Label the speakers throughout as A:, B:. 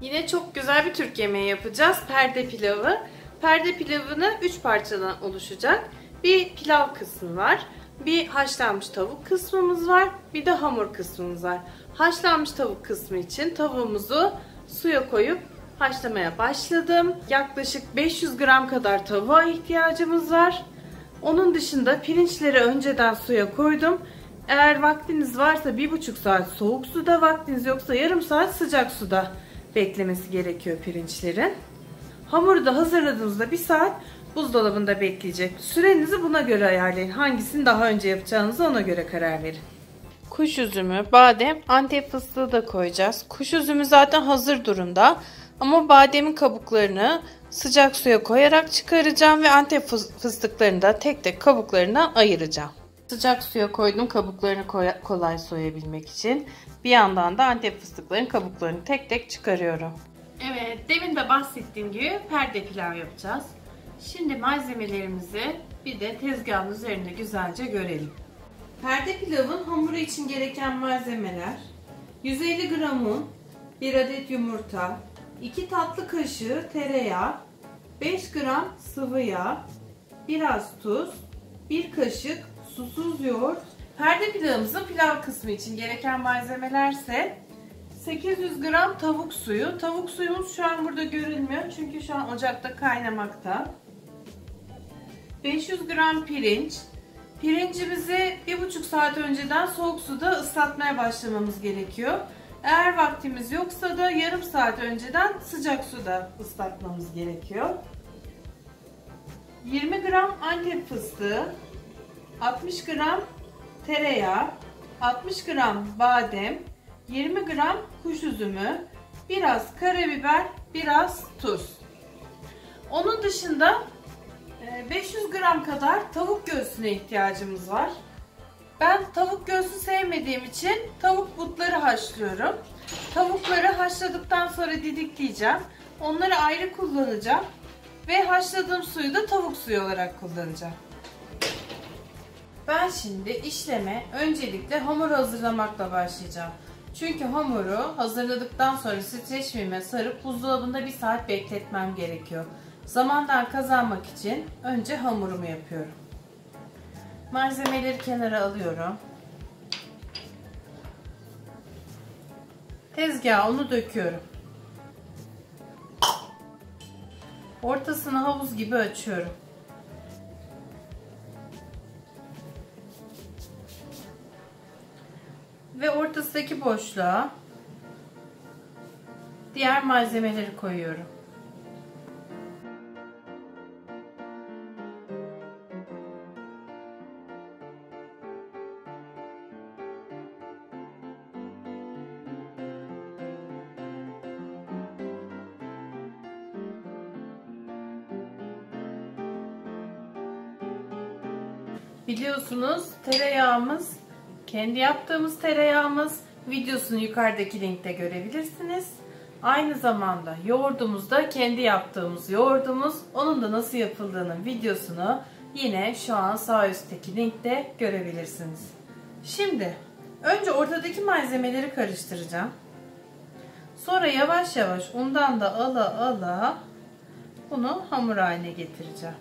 A: Yine çok güzel bir Türk yemeği yapacağız. Perde pilavı. Perde pilavını 3 parçadan oluşacak. Bir pilav kısmı var. Bir haşlanmış tavuk kısmımız var. Bir de hamur kısmımız var. Haşlanmış tavuk kısmı için tavuğumuzu suya koyup haşlamaya başladım. Yaklaşık 500 gram kadar tavuğa ihtiyacımız var. Onun dışında pirinçleri önceden suya koydum. Eğer vaktiniz varsa 1,5 saat soğuk suda, vaktiniz yoksa yarım saat sıcak suda beklemesi gerekiyor pirinçlerin. Hamuru da hazırladığınızda 1 saat buzdolabında bekleyecek. Sürenizi buna göre ayarlayın. Hangisini daha önce yapacağınızı ona göre karar verin. Kuş üzümü, badem, Antep fıstığı da koyacağız. Kuş üzümü zaten hazır durumda. Ama bademin kabuklarını sıcak suya koyarak çıkaracağım ve Antep fıstıklarını da tek tek kabuklarından ayıracağım. Sıcak suya koydum kabuklarını kolay soyabilmek için. Bir yandan da Antep fıstıklarının kabuklarını tek tek çıkarıyorum. Evet, demin de bahsettiğim gibi perde pilav yapacağız. Şimdi malzemelerimizi bir de tezgahın üzerinde güzelce görelim. Perde pilavın hamuru için gereken malzemeler: 150 gram un, 1 adet yumurta, 2 tatlı kaşığı tereyağı, 5 gram sıvı yağ, biraz tuz, 1 kaşık susuz yoğurt. Perde pilavımızın pilav kısmı için gereken malzemelerse 800 gram tavuk suyu. Tavuk suyumuz şu an burada görünmüyor çünkü şu an ocakta kaynamakta. 500 gram pirinç. Pirincimizi 1,5 saat önceden soğuk suda ıslatmaya başlamamız gerekiyor. Eğer vaktimiz yoksa da yarım saat önceden sıcak suda ıslatmamız gerekiyor. 20 gram Antep fıstığı, 60 gram tereyağı, 60 gram badem, 20 gram kuş üzümü, biraz karabiber, biraz tuz. Onun dışında 500 gram kadar tavuk göğsüne ihtiyacımız var. Ben tavuk göğsü sevmediğim için tavuk butları haşlıyorum. Tavukları haşladıktan sonra didikleyeceğim. Onları ayrı kullanacağım. Ve haşladığım suyu da tavuk suyu olarak kullanacağım. Ben şimdi işleme öncelikle hamur hazırlamakla başlayacağım. Çünkü hamuru hazırladıktan sonra streç filme sarıp buzdolabında 1 saat bekletmem gerekiyor. Zamandan kazanmak için önce hamurumu yapıyorum. Malzemeleri kenara alıyorum. Tezgaha unu döküyorum. Ortasını havuz gibi açıyorum. Ve ortasındaki boşluğa diğer malzemeleri koyuyorum. Biliyorsunuz tereyağımız, kendi yaptığımız tereyağımız, videosunu yukarıdaki linkte görebilirsiniz. Aynı zamanda yoğurdumuz da kendi yaptığımız yoğurdumuz. Onun da nasıl yapıldığının videosunu yine şu an sağ üstteki linkte görebilirsiniz. Şimdi önce ortadaki malzemeleri karıştıracağım. Sonra yavaş yavaş undan da ala bunu hamur haline getireceğim.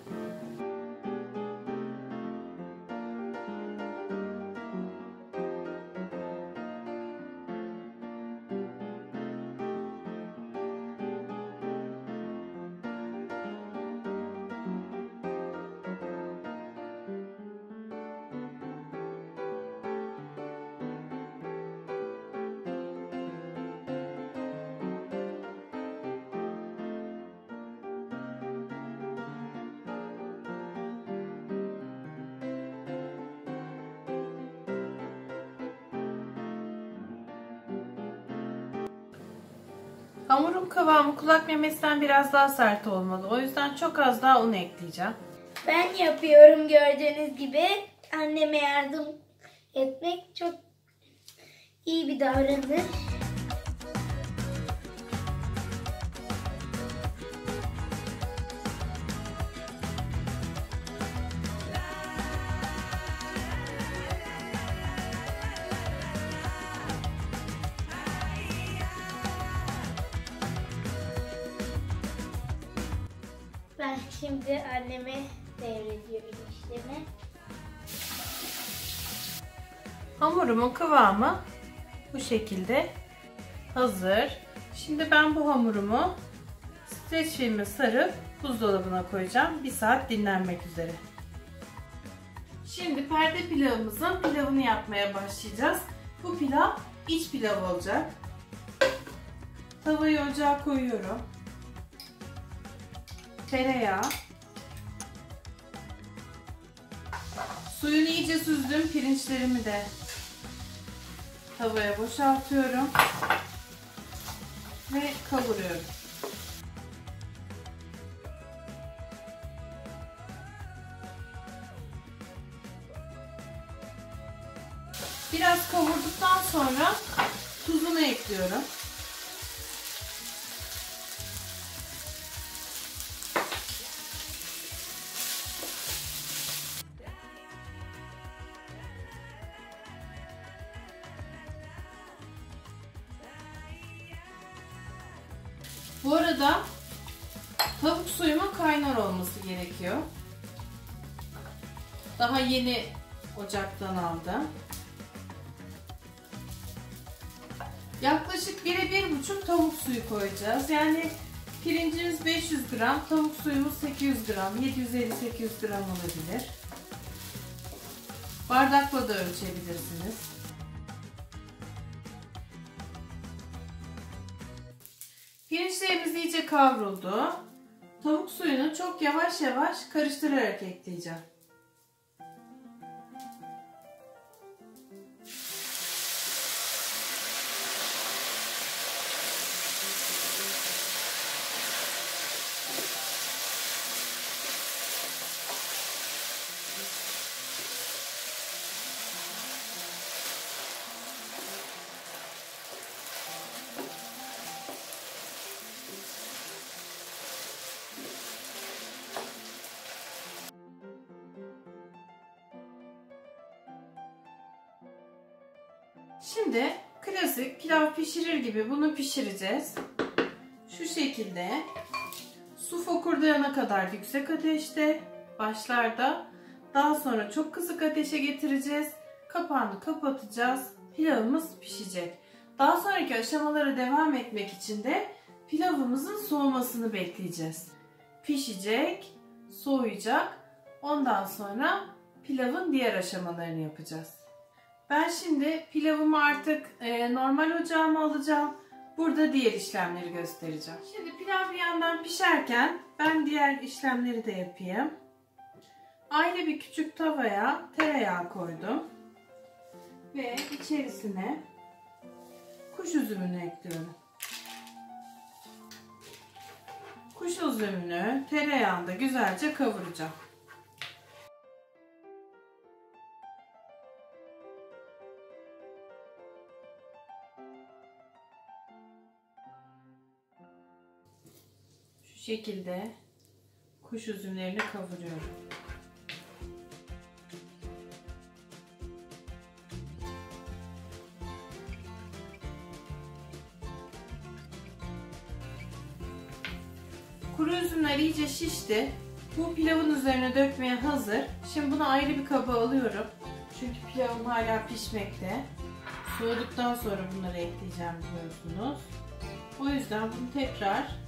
A: Hamurun kıvamı kulak memesinden biraz daha sert olmalı. O yüzden çok az daha un ekleyeceğim.
B: Ben yapıyorum gördüğünüz gibi. Anneme yardım etmek çok iyi bir davranış. Ben şimdi anneme devrediyorum işlemi.
A: Hamurumun kıvamı bu şekilde hazır. Şimdi ben bu hamurumu streç filme sarıp buzdolabına koyacağım. 1 saat dinlenmek üzere. Şimdi perde pilavımızın pilavını yapmaya başlayacağız. Bu pilav iç pilav olacak. Tavayı ocağa koyuyorum. Tereyağı. Suyunu iyice süzdüm. Pirinçlerimi de tavaya boşaltıyorum. Ve kavuruyorum. Biraz kavurduktan sonra tuzunu ekliyorum. Bu arada tavuk suyumun kaynar olması gerekiyor. Daha yeni ocaktan aldım. Yaklaşık 1'e 1,5 tavuk suyu koyacağız. Yani pirincimiz 500 gram, tavuk suyumuz 800 gram, 750-800 gram olabilir. Bardakla da ölçebilirsiniz. Pirinçlerimiz iyice kavruldu. Tavuk suyunu çok yavaş yavaş karıştırarak ekleyeceğim. Şimdi klasik pilav pişirir gibi bunu pişireceğiz. Şu şekilde su fokurdayana kadar yüksek ateşte başlarda, daha sonra çok kısık ateşe getireceğiz. Kapağını kapatacağız. Pilavımız pişecek. Daha sonraki aşamalara devam etmek için de pilavımızın soğumasını bekleyeceğiz. Pişecek, soğuyacak. Ondan sonra pilavın diğer aşamalarını yapacağız. Ben şimdi pilavımı artık normal ocağıma alacağım. Burada diğer işlemleri göstereceğim. Şimdi pilav bir yandan pişerken ben diğer işlemleri de yapayım. Ayrı bir küçük tavaya tereyağı koydum. Ve içerisine kuş üzümünü ekliyorum. Kuş üzümünü tereyağında güzelce kavuracağım. Şu şekilde kuş üzümlerini kavuruyorum. Kuru üzümler iyice şişti. Bu pilavın üzerine dökmeye hazır. Şimdi bunu ayrı bir kaba alıyorum. Çünkü pilavım hala pişmekte. Soğuduktan sonra bunları ekleyeceğim biliyorsunuz. O yüzden bunu tekrar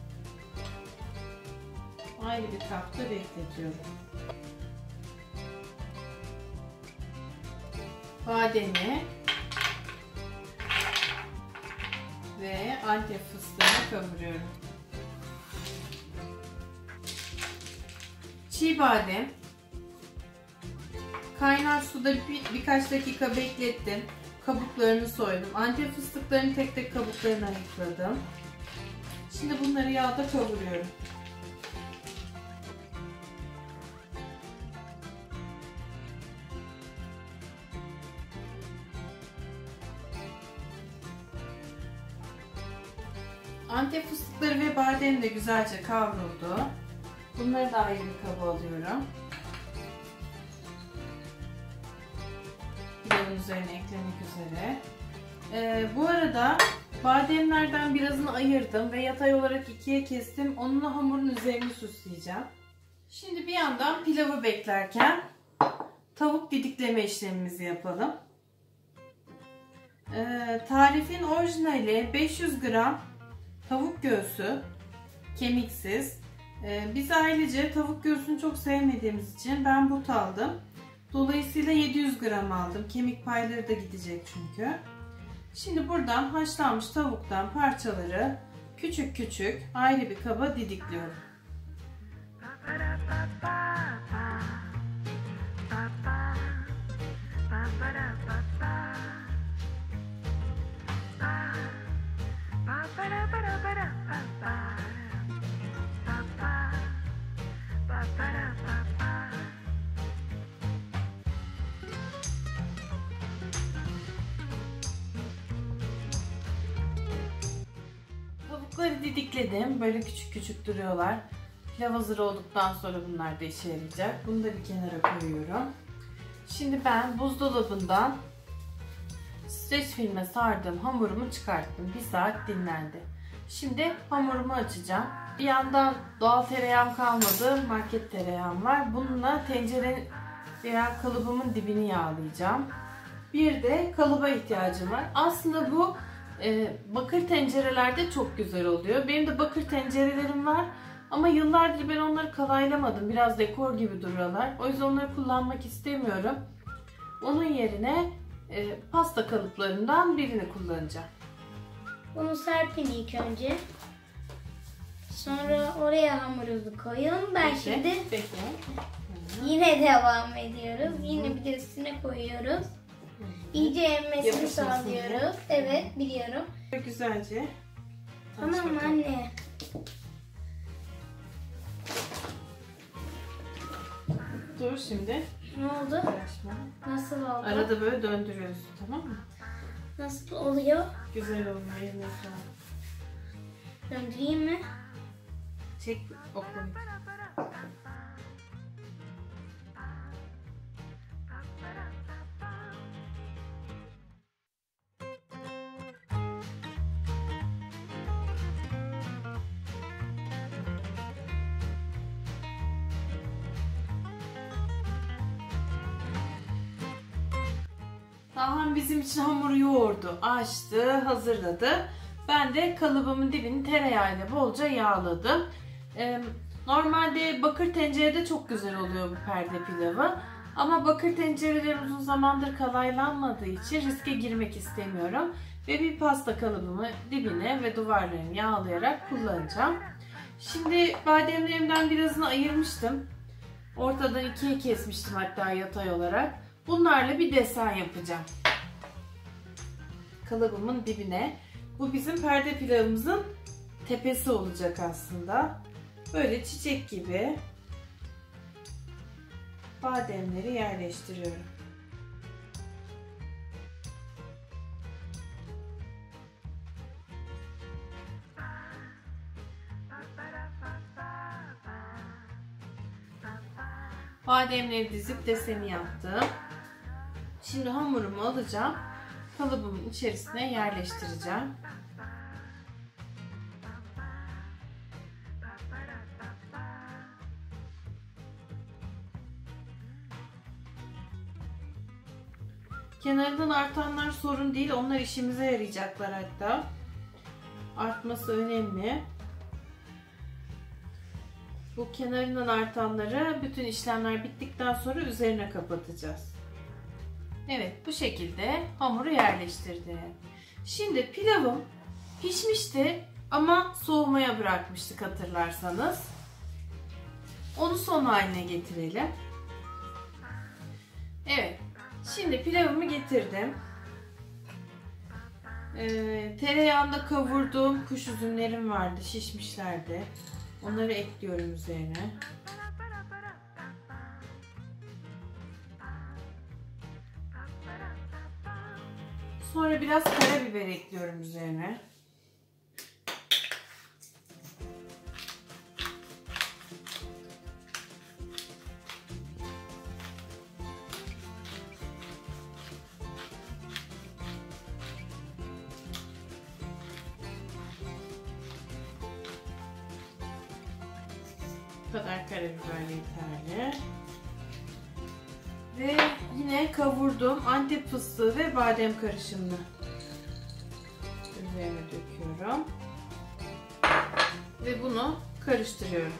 A: ayrı bir kapta bekletiyorum. Bademi ve Antep fıstığını kavuruyorum. Çiğ badem kaynar suda birkaç dakika beklettim. Kabuklarını soydum. Antep fıstıklarını tek tek kabuklarını ayıkladım. Şimdi bunları yağda kavuruyorum. Antep fıstıkları ve badem de güzelce kavruldu. Bunları da ayrı bir kaba alıyorum. Pilavın üzerine eklemek üzere. Bu arada bademlerden birazını ayırdım ve yatay olarak ikiye kestim. Onunla hamurun üzerini süsleyeceğim. Şimdi bir yandan pilavı beklerken tavuk didikleme işlemimizi yapalım. Tarifin orijinali 500 gram tavuk göğsü, kemiksiz. Biz ailece tavuk göğsünü çok sevmediğimiz için ben but aldım. Dolayısıyla 700 gram aldım. Kemik payları da gidecek çünkü. Şimdi buradan haşlanmış tavuktan parçaları küçük küçük ayrı bir kaba didikliyorum. Tavukları didikledim. Böyle küçük küçük duruyorlar. Pilav hazır olduktan sonra bunlar da işe yarayacak. Bunu da bir kenara koyuyorum. Şimdi ben buzdolabından streç filme sardığım hamurumu çıkarttım. 1 saat dinlendi. Şimdi hamurumu açacağım. Bir yandan doğal tereyağım kalmadı. Market tereyağım var. Bununla tencere veya kalıbımın dibini yağlayacağım. Bir de kalıba ihtiyacım var. Aslında bu bakır tencerelerde çok güzel oluyor. Benim de bakır tencerelerim var. Ama yıllardır ben onları kalaylamadım. Biraz dekor gibi duruyorlar. O yüzden onları kullanmak istemiyorum. Onun yerine pasta kalıplarından birini kullanacağım.
B: Bunu serpin ilk önce. Sonra oraya hamurunuzu koyun. Ben şimdi yine devam ediyoruz. Yine bir de üstüne koyuyoruz. İyice emmesini sağlıyoruz. Evet, biliyorum.
A: Güzelce.
B: Tamam mı anne?
A: Dur şimdi.
B: Ne oldu? Nasıl oldu?
A: Arada böyle döndürüyoruz, tamam mı?
B: Nasıl oluyor?
A: Güzel olmuyor, eline sağlık.
B: Döndüreyim mi?
A: Çek oklayı. Tahan bizim için hamuru yoğurdu, açtı, hazırladı. Ben de kalıbımın dibini tereyağıyla bolca yağladım. Normalde bakır tencerede çok güzel oluyor bu perde pilavı. Ama bakır tencereler uzun zamandır kalaylanmadığı için riske girmek istemiyorum. Ve bir pasta kalıbımı dibine ve duvarlarını yağlayarak kullanacağım. Şimdi bademlerimden birazını ayırmıştım. Ortadan ikiye kesmiştim hatta yatay olarak. Bunlarla bir desen yapacağım. Kalıbımın dibine. Bu bizim perde pilavımızın tepesi olacak aslında. Böyle çiçek gibi bademleri yerleştiriyorum. Bademleri dizip deseni yaptım. Şimdi hamurumu alacağım. Kalıbımın içerisine yerleştireceğim. Kenarından artanlar sorun değil. Onlar işimize yarayacaklar hatta. Artması önemli. Bu kenarından artanları bütün işlemler bittikten sonra üzerine kapatacağız. Evet, bu şekilde hamuru yerleştirdim. Şimdi pilavım pişmişti ama soğumaya bırakmıştık hatırlarsanız. Onu son haline getirelim. Evet, şimdi pilavımı getirdim. Tereyağında kavurduğum kuş üzümlerim vardı, şişmişlerdi. Onları ekliyorum üzerine. Sonra biraz karabiber ekliyorum üzerine. kadar karabiber yeterli. Ve yine kavurduğum Antep fıstığı ve badem karışımını üzerine döküyorum. Ve bunu karıştırıyorum.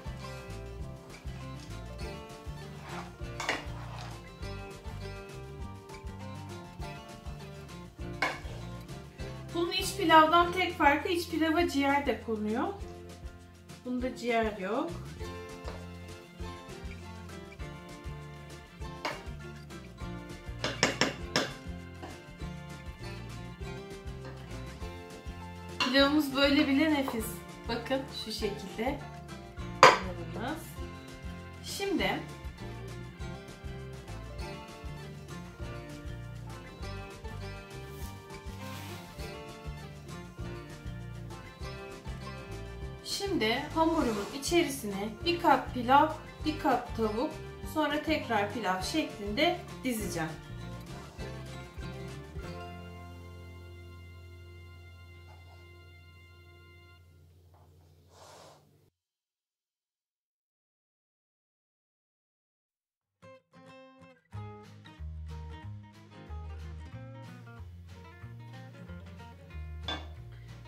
A: Bunun iç pilavdan tek farkı iç pilava ciğer de konuyor. Bunda ciğer yok. Pilavımız böyle bile nefis. Bakın şu şekilde pilavımız. Şimdi hamurumun içerisine bir kap pilav, bir kap tavuk, sonra tekrar pilav şeklinde dizeceğim.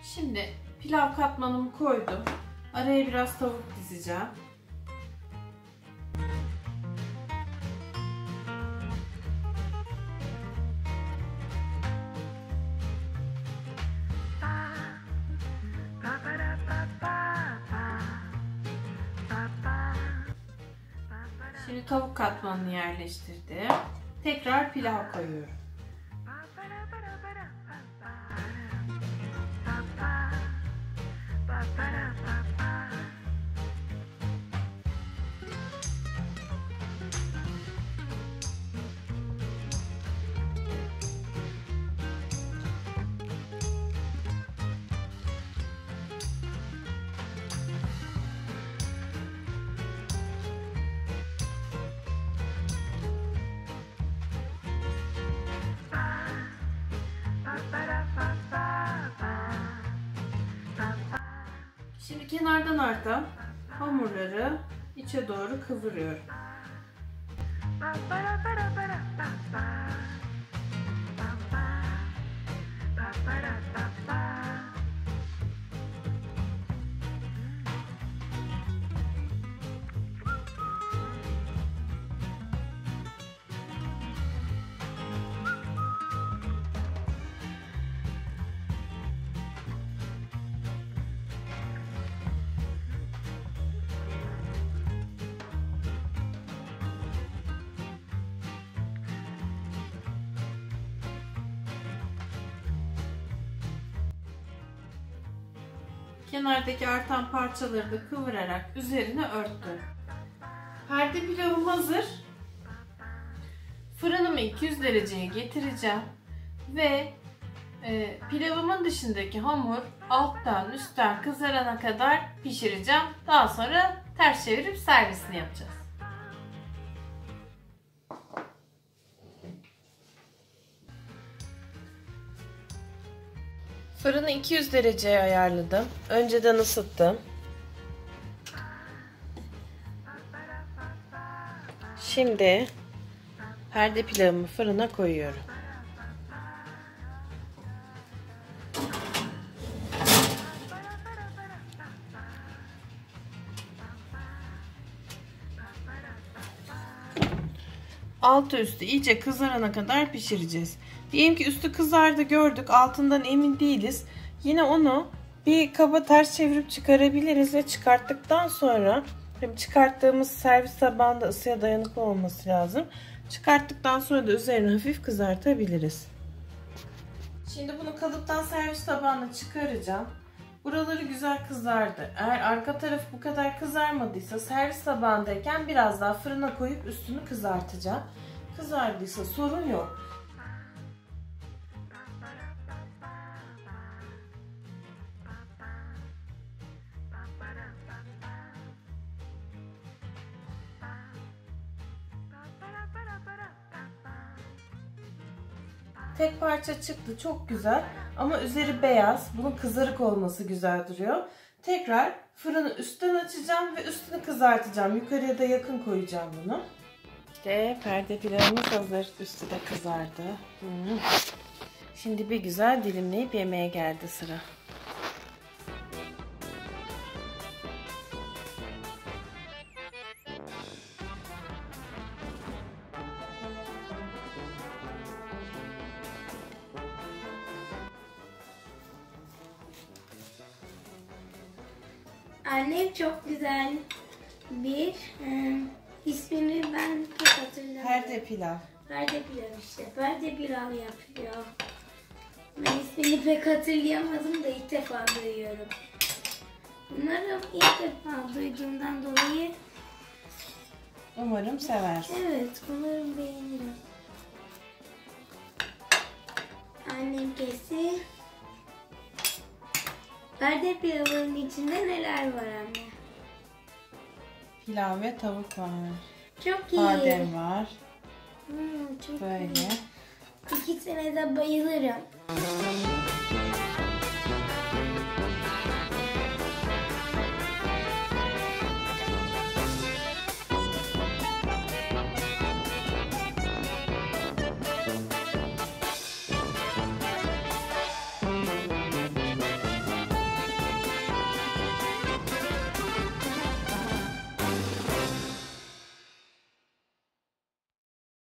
A: Şimdi pilav katmanımı koydum. Araya biraz tavuk dizeceğim. Şimdi tavuk katmanını yerleştirdim. Tekrar pilav koyuyorum. Şimdi kenardan artan hamurları içe doğru kıvırıyorum. Kenardaki artan parçaları da kıvırarak üzerine örttüm. Perde pilavım hazır. Fırınımı 200 dereceye getireceğim ve pilavımın dışındaki hamur alttan üstten kızarana kadar pişireceğim. Daha sonra ters çevirip servisini yapacağız. Fırını 200 dereceye ayarladım. Önceden ısıttım. Şimdi perde pilavımı fırına koyuyorum. Altı üstü iyice kızarana kadar pişireceğiz. Diyelim ki üstü kızardı gördük, altından emin değiliz. Yine onu bir kaba ters çevirip çıkarabiliriz ve çıkarttıktan sonra çıkarttığımız servis tabağında ısıya dayanıklı olması lazım. Çıkarttıktan sonra da üzerine hafif kızartabiliriz. Şimdi bunu kalıptan servis tabağına çıkaracağım. Buraları güzel kızardı. Eğer arka taraf bu kadar kızarmadıysa servis tabağındayken biraz daha fırına koyup üstünü kızartacağım. Kızardıysa sorun yok. Tek parça çıktı, çok güzel ama üzeri beyaz. Bunun kızarık olması güzel duruyor. Tekrar fırını üstten açacağım ve üstünü kızartacağım. Yukarıya da yakın koyacağım bunu. İşte perde pilavımız hazır. Üstü de kızardı. Şimdi bir güzel dilimleyip yemeye geldi sıra.
B: Annem çok güzel bir ismini ben pek hatırlamıyorum.
A: Perde pilav.
B: Perde pilav işte. Perde pilav yapıyor. Ben ismini pek hatırlayamadım da ilk defa duyuyorum. Umarım ilk defa duyduğumdan dolayı
A: Umarım seversin.
B: evet, umarım beğenirim. Annem kesti. Perde pilavının içinde neler var anne?
A: Pilav ve tavuk var.
B: Çok iyi.
A: Badem var.
B: Çok
A: Böyle.
B: iyi. İkisine de bayılırım.